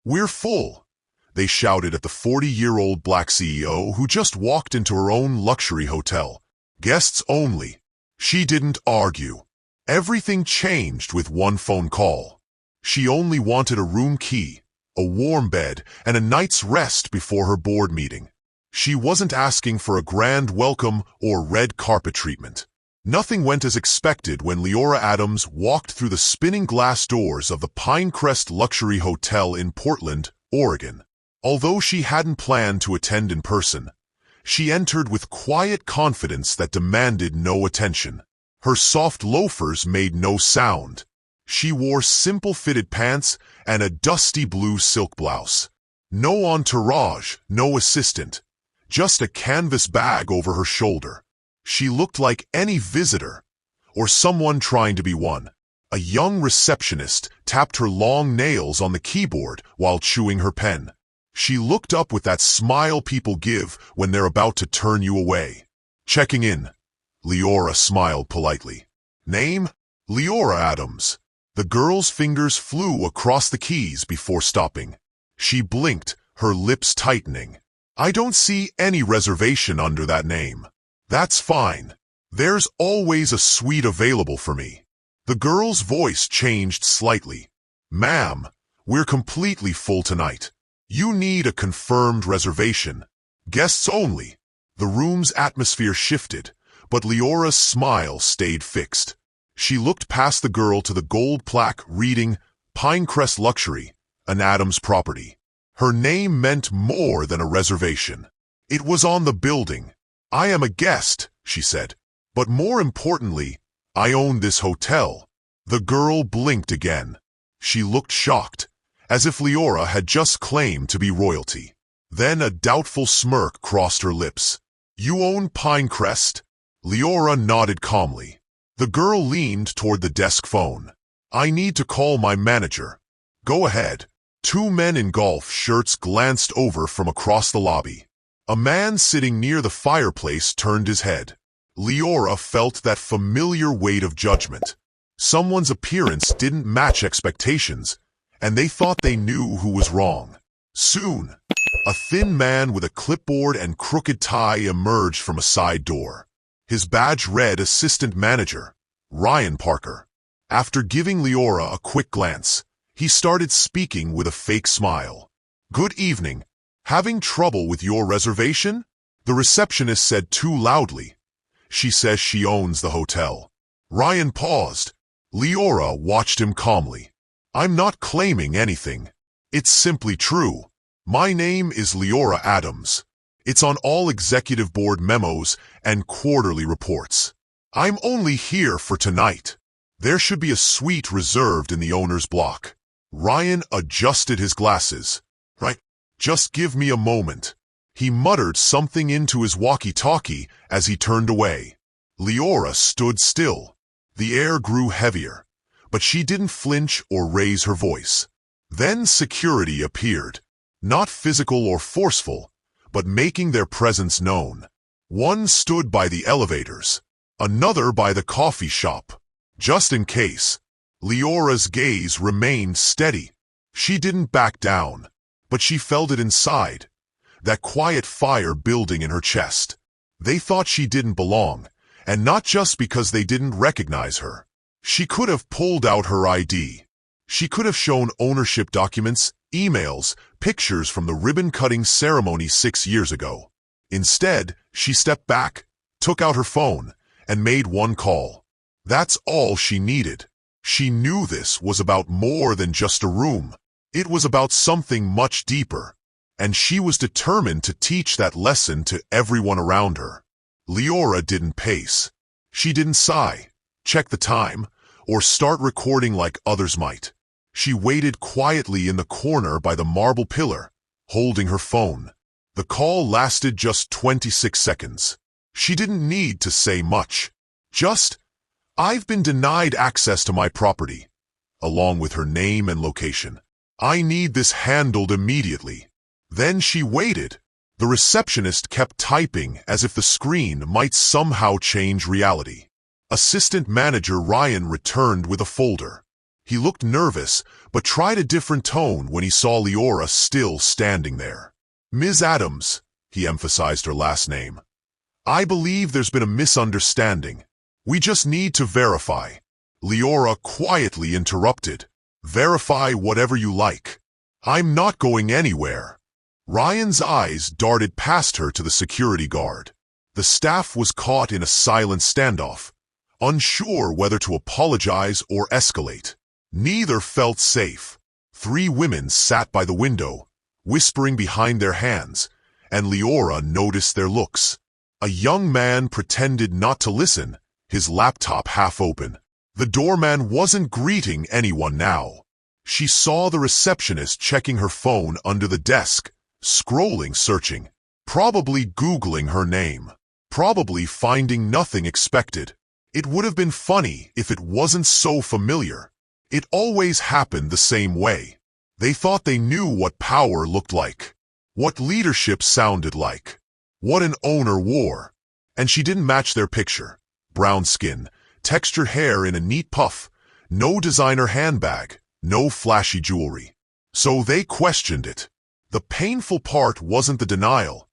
"We're full," they shouted at the 40-year-old black CEO who just walked into her own luxury hotel. "Guests only." She didn't argue. Everything changed with one phone call. She only wanted a room key, a warm bed, and a night's rest before her board meeting. She wasn't asking for a grand welcome or red carpet treatment. Nothing went as expected when Leora Adams walked through the spinning glass doors of the Pinecrest Luxury Hotel in Portland, Oregon. Although she hadn't planned to attend in person, she entered with quiet confidence that demanded no attention. Her soft loafers made no sound. She wore simple fitted pants and a dusty blue silk blouse. No entourage, no assistant. Just a canvas bag over her shoulder. She looked like any visitor, or someone trying to be one. A young receptionist tapped her long nails on the keyboard while chewing her pen. She looked up with that smile people give when they're about to turn you away. "Checking in." Leora smiled politely. "Name?" "Leora Adams." The girl's fingers flew across the keys before stopping. She blinked, her lips tightening. "I don't see any reservation under that name." "That's fine. There's always a suite available for me." The girl's voice changed slightly. "Ma'am, we're completely full tonight. You need a confirmed reservation. Guests only." The room's atmosphere shifted, but Leora's smile stayed fixed. She looked past the girl to the gold plaque reading Pinecrest Luxury, an Adams property. Her name meant more than a reservation. It was on the building. "I am a guest," she said. "But more importantly, I own this hotel." The girl blinked again. She looked shocked, as if Leora had just claimed to be royalty. Then a doubtful smirk crossed her lips. "You own Pinecrest?" Leora nodded calmly. The girl leaned toward the desk phone. "I need to call my manager." "Go ahead." Two men in golf shirts glanced over from across the lobby. A man sitting near the fireplace turned his head. Leora felt that familiar weight of judgment. Someone's appearance didn't match expectations, and they thought they knew who was wrong. Soon, a thin man with a clipboard and crooked tie emerged from a side door. His badge read Assistant Manager, Ryan Parker. After giving Leora a quick glance, he started speaking with a fake smile. "Good evening. Having trouble with your reservation?" The receptionist said too loudly. "She says she owns the hotel." Ryan paused. Leora watched him calmly. "I'm not claiming anything. It's simply true. My name is Leora Adams. It's on all executive board memos and quarterly reports. I'm only here for tonight. There should be a suite reserved in the owner's block." Ryan adjusted his glasses. "Right, just give me a moment." He muttered something into his walkie-talkie as he turned away. Leora stood still. The air grew heavier, but she didn't flinch or raise her voice. Then security appeared, not physical or forceful, but making their presence known. One stood by the elevators, another by the coffee shop. Just in case, Leora's gaze remained steady. She didn't back down, but she felt it inside, that quiet fire building in her chest. They thought she didn't belong, and not just because they didn't recognize her. She could have pulled out her ID. She could have shown ownership documents, emails, pictures from the ribbon-cutting ceremony 6 years ago. Instead, she stepped back, took out her phone, and made one call. That's all she needed. She knew this was about more than just a room. It was about something much deeper, and she was determined to teach that lesson to everyone around her. Leora didn't pace. She didn't sigh, check the time, or start recording like others might. She waited quietly in the corner by the marble pillar, holding her phone. The call lasted just 26 seconds. She didn't need to say much. Just, "I've been denied access to my property," along with her name and location. "I need this handled immediately." Then she waited. The receptionist kept typing as if the screen might somehow change reality. Assistant Manager Ryan returned with a folder. He looked nervous, but tried a different tone when he saw Leora still standing there. "Ms. Adams," he emphasized her last name. "I believe there's been a misunderstanding. We just need to verify." Leora quietly interrupted. "Verify whatever you like. I'm not going anywhere." Ryan's eyes darted past her to the security guard. The staff was caught in a silent standoff, unsure whether to apologize or escalate. Neither felt safe. 3 women sat by the window, whispering behind their hands, and Leora noticed their looks. A young man pretended not to listen, his laptop half open. The doorman wasn't greeting anyone now. She saw the receptionist checking her phone under the desk, scrolling, searching, probably Googling her name, probably finding nothing expected. It would have been funny if it wasn't so familiar. It always happened the same way. They thought they knew what power looked like, what leadership sounded like, what an owner wore. And she didn't match their picture. Brown skin, textured hair in a neat puff, no designer handbag, no flashy jewelry. So they questioned it. The painful part wasn't the denial.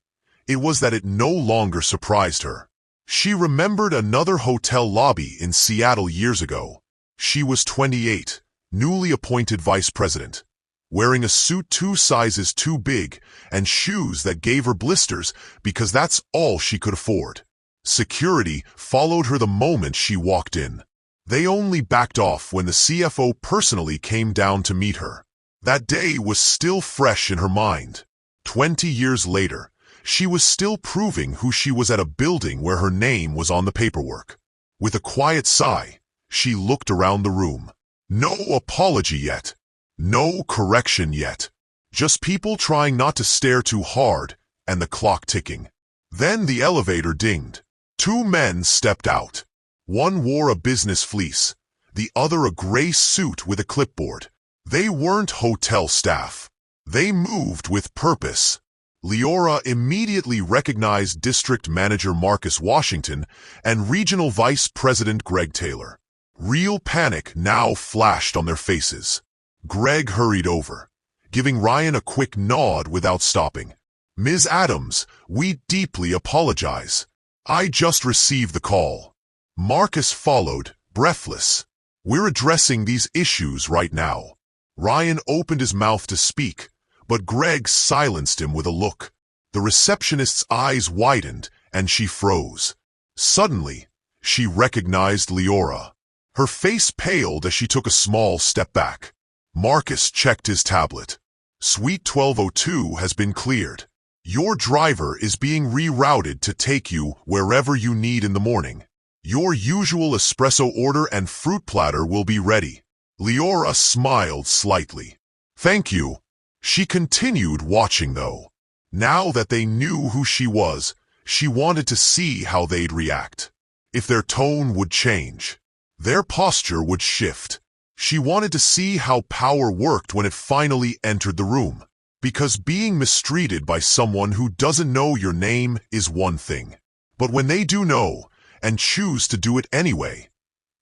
It was that it no longer surprised her. She remembered another hotel lobby in Seattle years ago. She was 28, newly appointed vice president, wearing a suit 2 sizes too big and shoes that gave her blisters because that's all she could afford. Security followed her the moment she walked in. They only backed off when the CFO personally came down to meet her. That day was still fresh in her mind. 20 years later, she was still proving who she was at a building where her name was on the paperwork. With a quiet sigh, she looked around the room. No apology yet. No correction yet. Just people trying not to stare too hard and the clock ticking. Then the elevator dinged. 2 men stepped out. One wore a business fleece, the other a gray suit with a clipboard. They weren't hotel staff. They moved with purpose. Leora immediately recognized District Manager Marcus Washington and Regional Vice President Greg Taylor. Real panic now flashed on their faces. Greg hurried over, giving Ryan a quick nod without stopping. "Ms. Adams, we deeply apologize. I just received the call." Marcus followed, breathless. "We're addressing these issues right now." Ryan opened his mouth to speak, but Greg silenced him with a look. The receptionist's eyes widened, and she froze. Suddenly, she recognized Leora. Her face paled as she took a small step back. Marcus checked his tablet. "Suite 1202 has been cleared. Your driver is being rerouted to take you wherever you need in the morning. Your usual espresso order and fruit platter will be ready." Leora smiled slightly. "Thank you." She continued watching, though. Now that they knew who she was, she wanted to see how they'd react. If their tone would change, their posture would shift. She wanted to see how power worked when it finally entered the room. Because being mistreated by someone who doesn't know your name is one thing. But when they do know, and choose to do it anyway,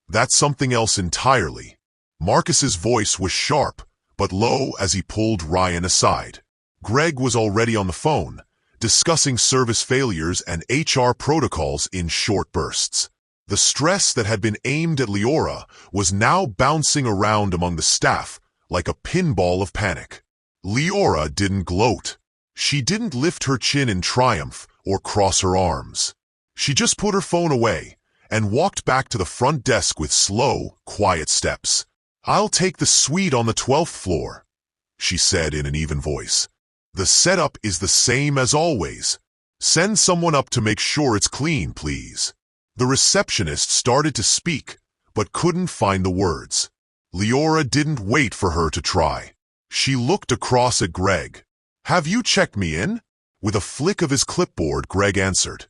that's something else entirely. Marcus's voice was sharp, but low as he pulled Ryan aside. Greg was already on the phone, discussing service failures and HR protocols in short bursts. The stress that had been aimed at Leora was now bouncing around among the staff like a pinball of panic. Leora didn't gloat. She didn't lift her chin in triumph or cross her arms. She just put her phone away and walked back to the front desk with slow, quiet steps. "I'll take the suite on the 12th floor," she said in an even voice. "The setup is the same as always. Send someone up to make sure it's clean, please." The receptionist started to speak, but couldn't find the words. Leora didn't wait for her to try. She looked across at Greg. "Have you checked me in?" With a flick of his clipboard, Greg answered.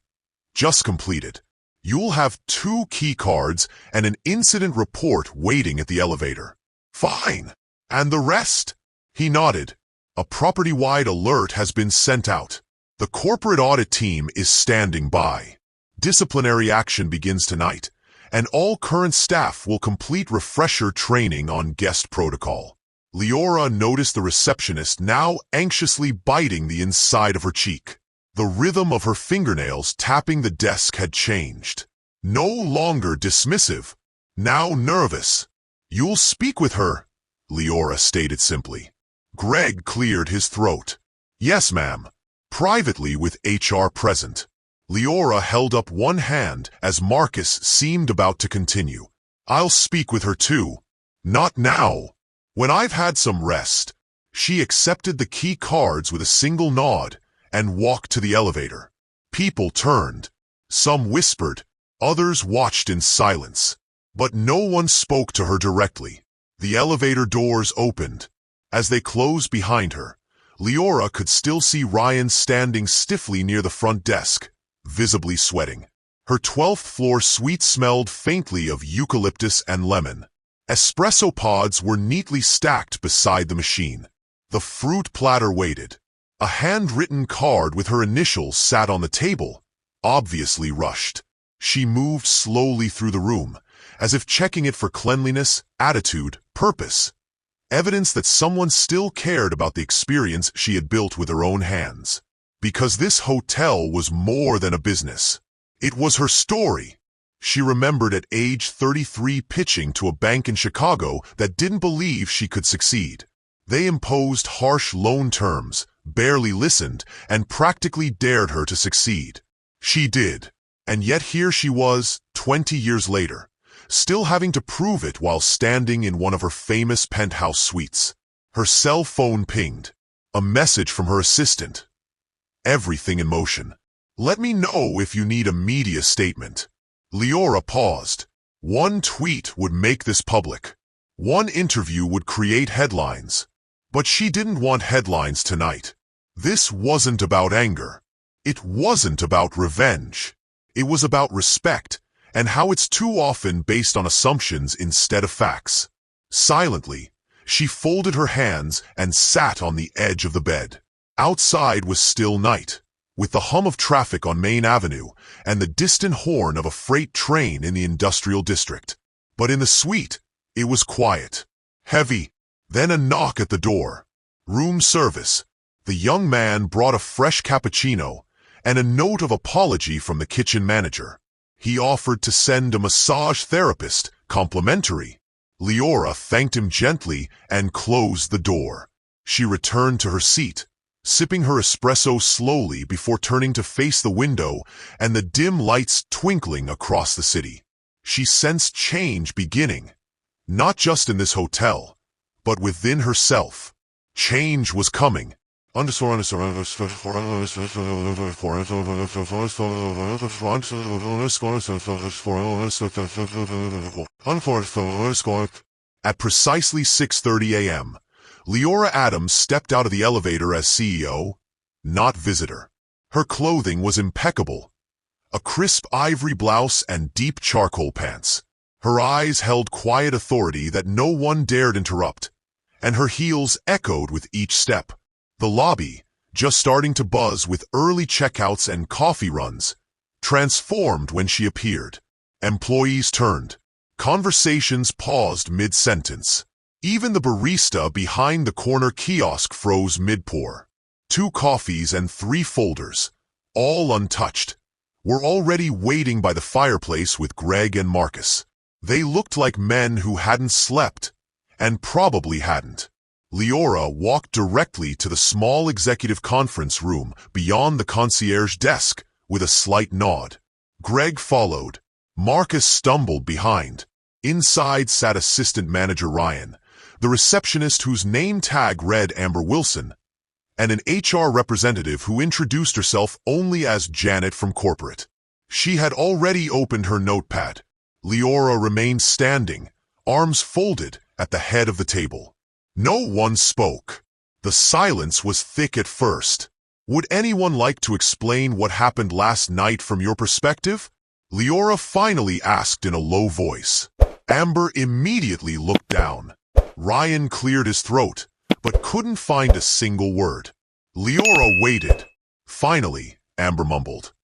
"Just completed. You'll have 2 key cards and an incident report waiting at the elevator." "Fine. And the rest?" He nodded. "A property-wide alert has been sent out. The corporate audit team is standing by. Disciplinary action begins tonight, and all current staff will complete refresher training on guest protocol. Leora noticed the receptionist now anxiously biting the inside of her cheek. The rhythm of her fingernails tapping the desk had changed. No longer dismissive, now nervous. "You'll speak with her," Leora stated simply. Greg cleared his throat. "Yes, ma'am. Privately with HR present." Leora held up one hand as Marcus seemed about to continue. "I'll speak with her too. Not now. When I've had some rest." She accepted the key cards with a single nod and walked to the elevator. People turned. Some whispered. Others watched in silence. But no one spoke to her directly. The elevator doors opened. As they closed behind her, Leora could still see Ryan standing stiffly near the front desk, visibly sweating. Her 12th floor suite smelled faintly of eucalyptus and lemon. Espresso pods were neatly stacked beside the machine. The fruit platter waited. A handwritten card with her initials sat on the table, obviously rushed. She moved slowly through the room, as if checking it for cleanliness, attitude, purpose. Evidence that someone still cared about the experience she had built with her own hands. Because this hotel was more than a business. It was her story. She remembered at age 33 pitching to a bank in Chicago that didn't believe she could succeed. They imposed harsh loan terms, barely listened, and practically dared her to succeed. She did. And yet here she was, 20 years later, still having to prove it while standing in one of her famous penthouse suites. Her cell phone pinged. A message from her assistant. "Everything in motion. Let me know if you need a media statement." Leora paused. One tweet would make this public. One interview would create headlines. But she didn't want headlines tonight. This wasn't about anger. It wasn't about revenge. It was about respect, and how it's too often based on assumptions instead of facts. Silently, she folded her hands and sat on the edge of the bed. Outside was still night, with the hum of traffic on Main Avenue and the distant horn of a freight train in the industrial district. But in the suite, it was quiet, heavy. Then a knock at the door. Room service. The young man brought a fresh cappuccino and a note of apology from the kitchen manager. He offered to send a massage therapist, complimentary. Leora thanked him gently and closed the door. She returned to her seat, sipping her espresso slowly before turning to face the window and the dim lights twinkling across the city. She sensed change beginning, not just in this hotel, but within herself. Change was coming. At precisely 6:30 a.m., Leora Adams stepped out of the elevator as CEO, not visitor. Her clothing was impeccable. A crisp ivory blouse and deep charcoal pants. Her eyes held quiet authority that no one dared interrupt, and her heels echoed with each step. The lobby, just starting to buzz with early checkouts and coffee runs, transformed when she appeared. Employees turned. Conversations paused mid-sentence. Even the barista behind the corner kiosk froze mid-pour. 2 coffees and 3 folders, all untouched, were already waiting by the fireplace with Greg and Marcus. They looked like men who hadn't slept, and probably hadn't. Leora walked directly to the small executive conference room beyond the concierge desk with a slight nod. Greg followed. Marcus stumbled behind. Inside sat assistant manager Ryan, the receptionist whose name tag read Amber Wilson, and an HR representative who introduced herself only as Janet from corporate. She had already opened her notepad. Leora remained standing, arms folded, at the head of the table. No one spoke. The silence was thick at first. "Would anyone like to explain what happened last night from your perspective?" Leora finally asked in a low voice. Amber immediately looked down. Ryan cleared his throat, but couldn't find a single word. Leora waited. Finally, Amber mumbled,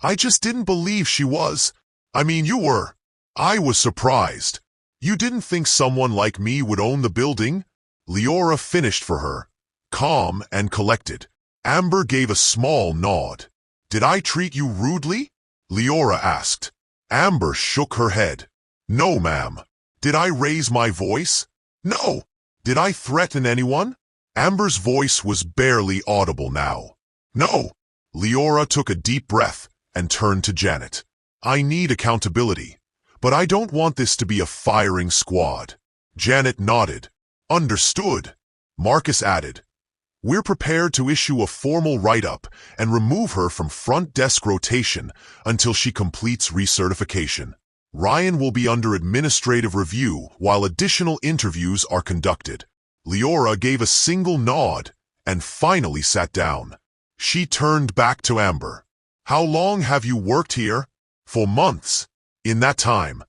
"I just didn't believe she was. I mean, you were." I was surprised. You didn't think someone like me would own the building? Leora finished for her, calm and collected. Amber gave a small nod. Did I treat you rudely? Leora asked. Amber shook her head. No, ma'am. Did I raise my voice? No. Did I threaten anyone? Amber's voice was barely audible now. No. Leora took a deep breath and turned to Janet. I need accountability, but I don't want this to be a firing squad. Janet nodded. Understood. Marcus added. We're prepared to issue a formal write-up and remove her from front desk rotation until she completes recertification. Ryan will be under administrative review while additional interviews are conducted. Leora gave a single nod and finally sat down. She turned back to Amber. How long have you worked here? For months. In that time,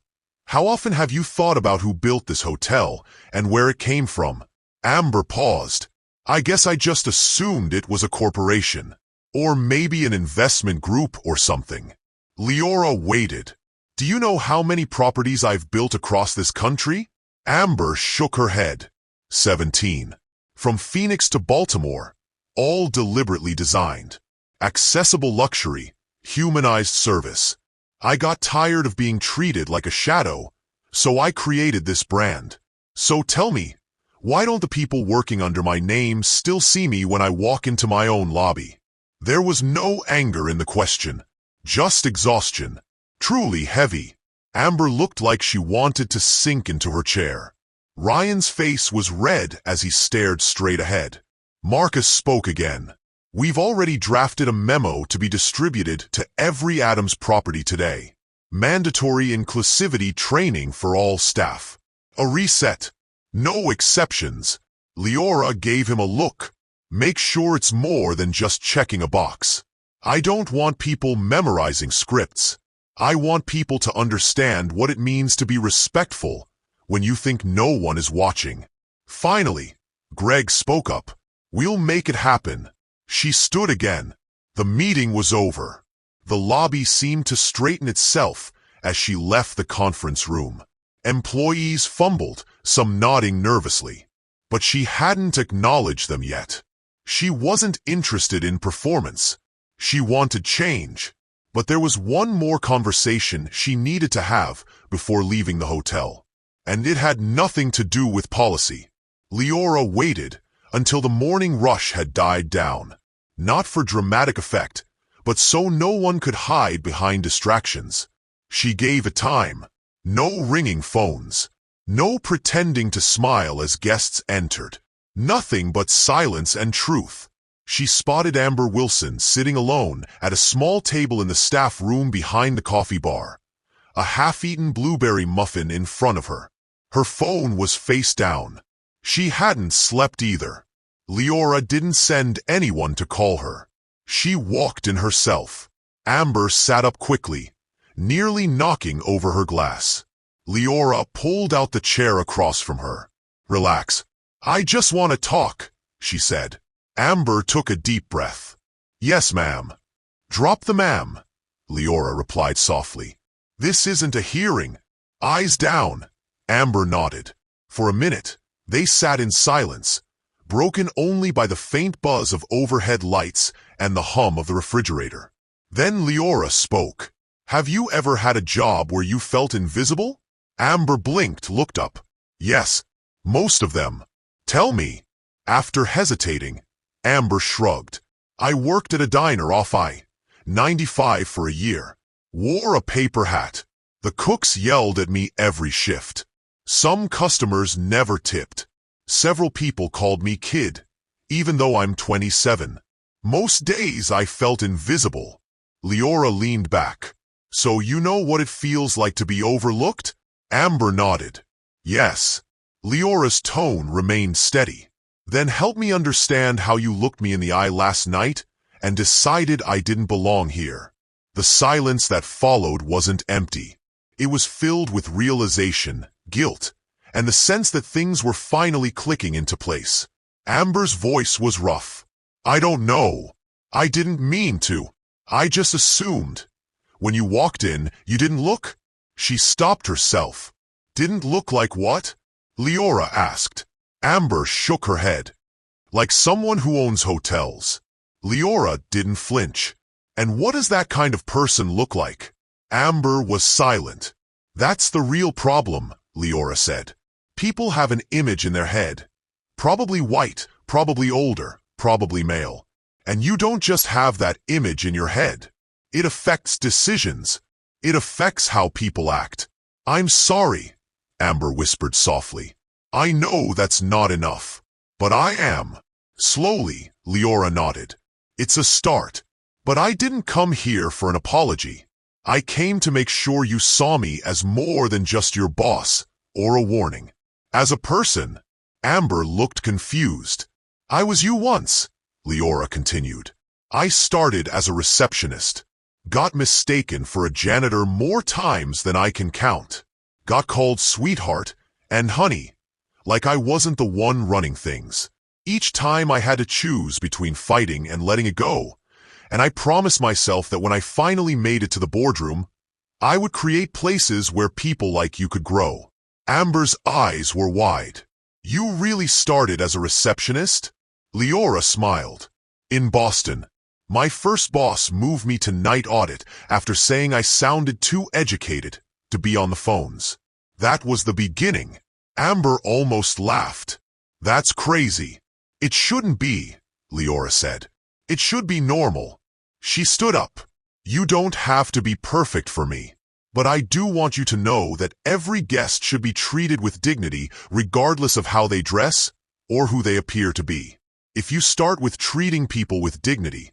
how often have you thought about who built this hotel and where it came from? Amber paused. I guess I just assumed it was a corporation, or maybe an investment group or something. Leora waited. Do you know how many properties I've built across this country? Amber shook her head. 17. From Phoenix to Baltimore, all deliberately designed. Accessible luxury, humanized service. I got tired of being treated like a shadow, so I created this brand. So tell me, why don't the people working under my name still see me when I walk into my own lobby? There was no anger in the question, just exhaustion. Truly heavy. Amber looked like she wanted to sink into her chair. Ryan's face was red as he stared straight ahead. Marcus spoke again. We've already drafted a memo to be distributed to every Adams property today. Mandatory inclusivity training for all staff. A reset. No exceptions. Leora gave him a look. Make sure it's more than just checking a box. I don't want people memorizing scripts. I want people to understand what it means to be respectful when you think no one is watching. Finally, Greg spoke up. We'll make it happen. She stood again. The meeting was over. The lobby seemed to straighten itself as she left the conference room. Employees fumbled, some nodding nervously. But she hadn't acknowledged them yet. She wasn't interested in performance. She wanted change. But there was one more conversation she needed to have before leaving the hotel. And it had nothing to do with policy. Leora waited until the morning rush had died down. Not for dramatic effect, but so no one could hide behind distractions. She gave it time. No ringing phones. No pretending to smile as guests entered. Nothing but silence and truth. She spotted Amber Wilson sitting alone at a small table in the staff room behind the coffee bar. A half-eaten blueberry muffin in front of her. Her phone was face down. She hadn't slept either. Leora didn't send anyone to call her. She walked in herself. Amber sat up quickly, nearly knocking over her glass. Leora pulled out the chair across from her. Relax. I just want to talk, she said. Amber took a deep breath. Yes, ma'am. Drop the ma'am, Leora replied softly. This isn't a hearing. Eyes down. Amber nodded. For a minute, they sat in silence, broken only by the faint buzz of overhead lights and the hum of the refrigerator. Then Leora spoke. Have you ever had a job where you felt invisible? Amber blinked, looked up. Yes, most of them. Tell me. After hesitating, Amber shrugged. I worked at a diner off I-95 for a year. Wore a paper hat. The cooks yelled at me every shift. Some customers never tipped. Several people called me kid, even though I'm 27. Most days I felt invisible. Leora leaned back. So you know what it feels like to be overlooked? Amber nodded. Yes. Leora's tone remained steady. Then help me understand how you looked me in the eye last night and decided I didn't belong here. The silence that followed wasn't empty. It was filled with realization, guilt, and the sense that things were finally clicking into place. Amber's voice was rough. I don't know. I didn't mean to. I just assumed. When you walked in, you didn't look? She stopped herself. Didn't look like what? Leora asked. Amber shook her head. Like someone who owns hotels. Leora didn't flinch. And what does that kind of person look like? Amber was silent. That's the real problem, Leora said. People have an image in their head. Probably white, probably older, probably male. And you don't just have that image in your head. It affects decisions. It affects how people act. I'm sorry, Amber whispered softly. I know that's not enough. But I am. Slowly, Leora nodded. It's a start. But I didn't come here for an apology. I came to make sure you saw me as more than just your boss, or a warning. As a person, Amber looked confused. I was you once, Leora continued. I started as a receptionist. Got mistaken for a janitor more times than I can count. Got called sweetheart and honey, like I wasn't the one running things. Each time I had to choose between fighting and letting it go. And I promised myself that when I finally made it to the boardroom, I would create places where people like you could grow. Amber's eyes were wide. You really started as a receptionist? Leora smiled. In Boston. My first boss moved me to night audit after saying I sounded too educated to be on the phones. That was the beginning. Amber almost laughed. That's crazy. It shouldn't be, Leora said. It should be normal. She stood up. You don't have to be perfect for me. But I do want you to know that every guest should be treated with dignity regardless of how they dress or who they appear to be. If you start with treating people with dignity,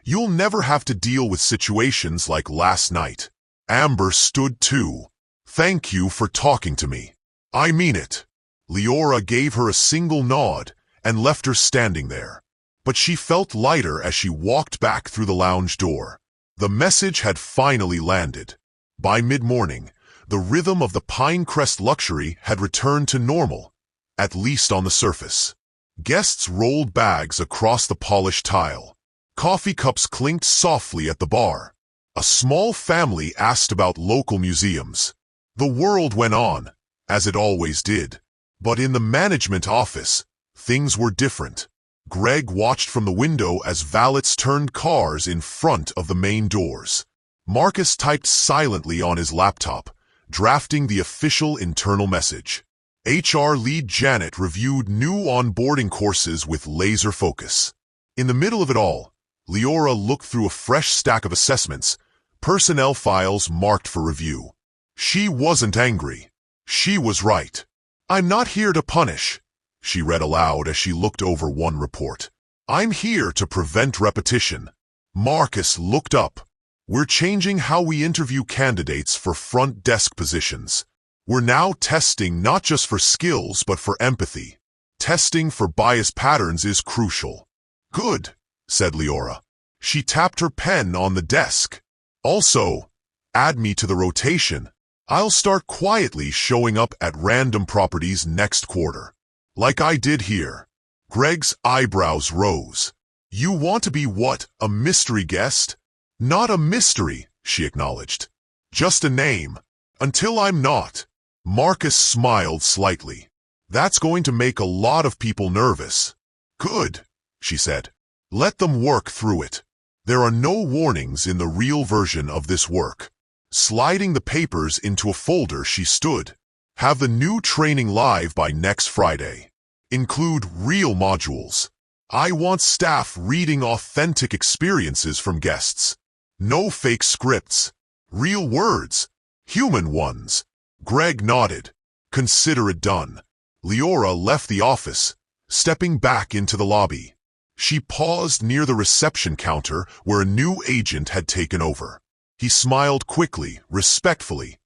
you'll never have to deal with situations like last night. Amber stood too. Thank you for talking to me. I mean it. Leora gave her a single nod and left her standing there. But she felt lighter as she walked back through the lounge door. The message had finally landed. By mid-morning, the rhythm of the Pinecrest luxury had returned to normal, at least on the surface. Guests rolled bags across the polished tile. Coffee cups clinked softly at the bar. A small family asked about local museums. The world went on, as it always did. But in the management office, things were different. Greg watched from the window as valets turned cars in front of the main doors. Marcus typed silently on his laptop, drafting the official internal message. HR lead Janet reviewed new onboarding courses with laser focus. In the middle of it all, Leora looked through a fresh stack of assessments, personnel files marked for review. She wasn't angry. She was right. I'm not here to punish, she read aloud as she looked over one report. I'm here to prevent repetition. Marcus looked up. We're changing how we interview candidates for front desk positions. We're now testing not just for skills but for empathy. Testing for bias patterns is crucial. Good, said Leora. She tapped her pen on the desk. Also, add me to the rotation. I'll start quietly showing up at random properties next quarter. Like I did here. Greg's eyebrows rose. You want to be what, a mystery guest? Not a mystery, she acknowledged. Just a name. Until I'm not. Marcus smiled slightly. That's going to make a lot of people nervous. Good, she said. Let them work through it. There are no warnings in the real version of this work. Sliding the papers into a folder, she stood. Have the new training live by next Friday. Include real modules. I want staff reading authentic experiences from guests. No fake scripts. Real words. Human ones. Greg nodded. Consider it done. Leora left the office, stepping back into the lobby. She paused near the reception counter where a new agent had taken over. He smiled quickly, respectfully,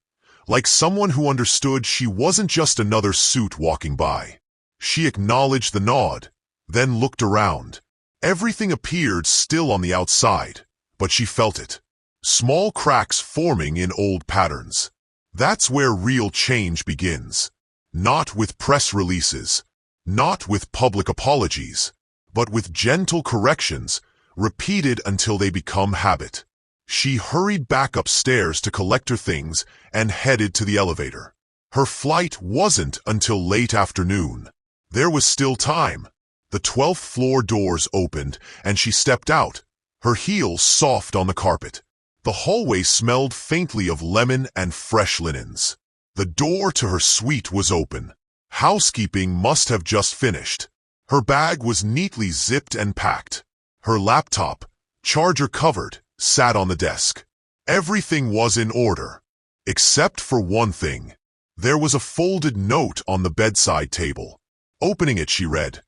like someone who understood she wasn't just another suit walking by. She acknowledged the nod, then looked around. Everything appeared still on the outside, but she felt it. Small cracks forming in old patterns. That's where real change begins. Not with press releases, not with public apologies, but with gentle corrections, repeated until they become habit. She hurried back upstairs to collect her things and headed to the elevator. Her flight wasn't until late afternoon. There was still time. The 12th floor doors opened and she stepped out, her heels soft on the carpet. The hallway smelled faintly of lemon and fresh linens. The door to her suite was open. Housekeeping must have just finished. Her bag was neatly zipped and packed. Her laptop, charger covered, sat on the desk. Everything was in order. Except for one thing. There was a folded note on the bedside table. Opening it, she read,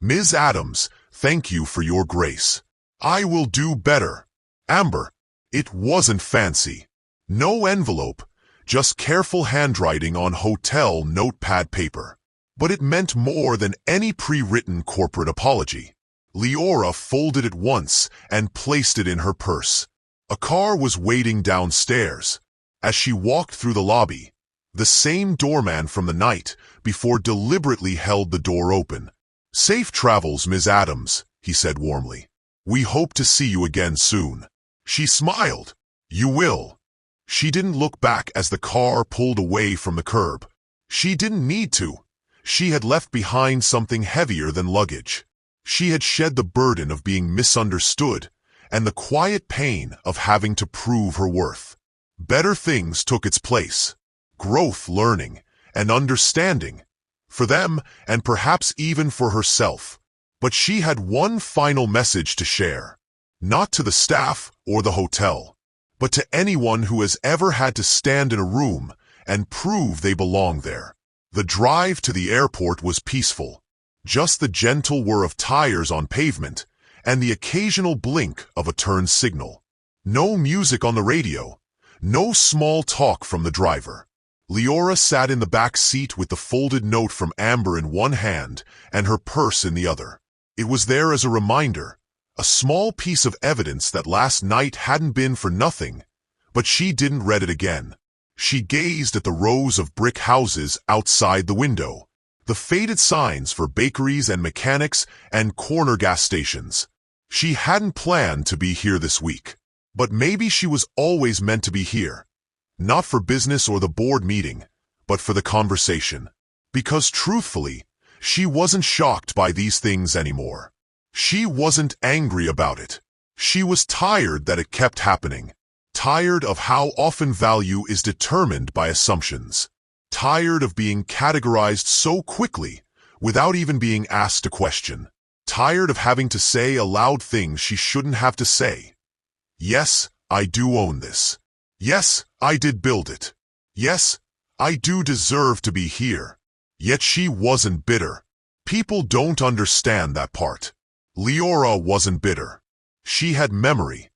"Ms. Adams, thank you for your grace. I will do better. Amber." It wasn't fancy. No envelope, just careful handwriting on hotel notepad paper. But it meant more than any pre-written corporate apology. Leora folded it once and placed it in her purse. A car was waiting downstairs. As she walked through the lobby, the same doorman from the night before deliberately held the door open. "Safe travels, Ms. Adams," he said warmly. "We hope to see you again soon." She smiled. "You will." She didn't look back as the car pulled away from the curb. She didn't need to. She had left behind something heavier than luggage. She had shed the burden of being misunderstood and the quiet pain of having to prove her worth. Better things took its place. Growth, learning, and understanding. For them, and perhaps even for herself. But she had one final message to share. Not to the staff or the hotel, but to anyone who has ever had to stand in a room and prove they belong there. The drive to the airport was peaceful. Just the gentle whir of tires on pavement and the occasional blink of a turn signal. No music on the radio. No small talk from the driver. Leora sat in the back seat with the folded note from Amber in one hand and her purse in the other. It was there as a reminder, a small piece of evidence that last night hadn't been for nothing, but she didn't read it again. She gazed at the rows of brick houses outside the window, the faded signs for bakeries and mechanics and corner gas stations. She hadn't planned to be here this week, but maybe she was always meant to be here. Not for business or the board meeting, but for the conversation. Because truthfully, she wasn't shocked by these things anymore. She wasn't angry about it. She was tired that it kept happening. Tired of how often value is determined by assumptions. Tired of being categorized so quickly without even being asked a question. Tired of having to say aloud things she shouldn't have to say. Yes, I do own this. Yes, I did build it. Yes, I do deserve to be here. Yet she wasn't bitter. People don't understand that part. Leora wasn't bitter. She had memory.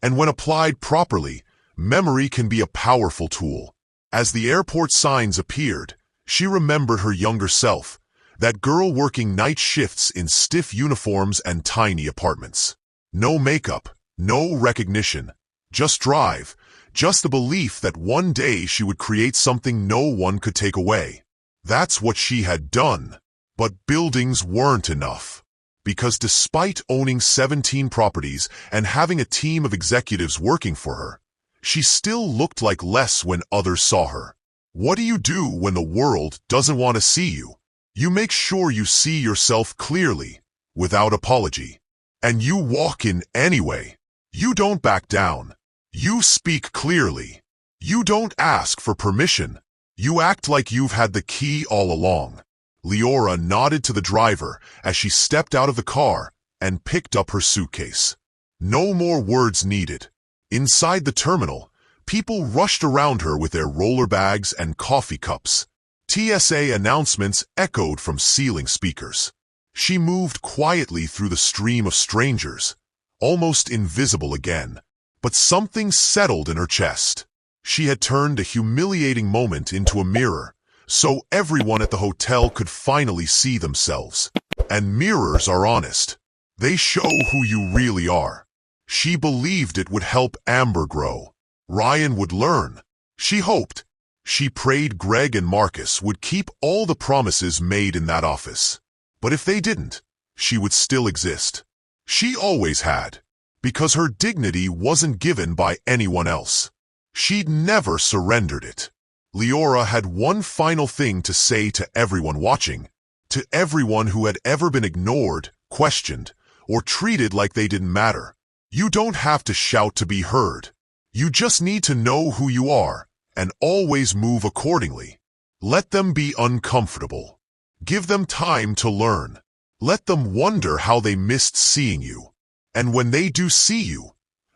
And when applied properly, memory can be a powerful tool. As the airport signs appeared, she remembered her younger self, that girl working night shifts in stiff uniforms and tiny apartments. No makeup, no recognition, just drive, just the belief that one day she would create something no one could take away. That's what she had done. But buildings weren't enough. Because despite owning 17 properties and having a team of executives working for her, she still looked like less when others saw her. What do you do when the world doesn't want to see you? You make sure you see yourself clearly, without apology. And you walk in anyway. You don't back down. You speak clearly. You don't ask for permission. You act like you've had the key all along. Leora nodded to the driver as she stepped out of the car and picked up her suitcase. No more words needed. Inside the terminal, people rushed around her with their roller bags and coffee cups. TSA announcements echoed from ceiling speakers. She moved quietly through the stream of strangers, almost invisible again, but something settled in her chest. She had turned a humiliating moment into a mirror, so everyone at the hotel could finally see themselves. And mirrors are honest. They show who you really are. She believed it would help Amber grow. Ryan would learn. She hoped. She prayed Greg and Marcus would keep all the promises made in that office. But if they didn't, she would still exist. She always had. because her dignity wasn't given by anyone else. She'd never surrendered it. Leora had one final thing to say to everyone watching, to everyone who had ever been ignored, questioned, or treated like they didn't matter. You don't have to shout to be heard. You just need to know who you are and always move accordingly. Let them be uncomfortable. Give them time to learn. Let them wonder how they missed seeing you. And when they do see you,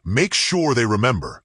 make sure they remember,